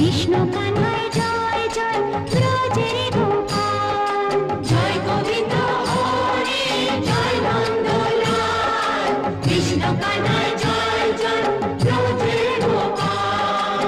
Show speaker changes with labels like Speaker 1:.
Speaker 1: কৃষ্ণ কানায় জয় জয় ব্রজের গোপাল। জয় গোবিন্দ হরে জয় নন্দলাল, কৃষ্ণ কানায় জয় জয় ব্রজের গোপাল।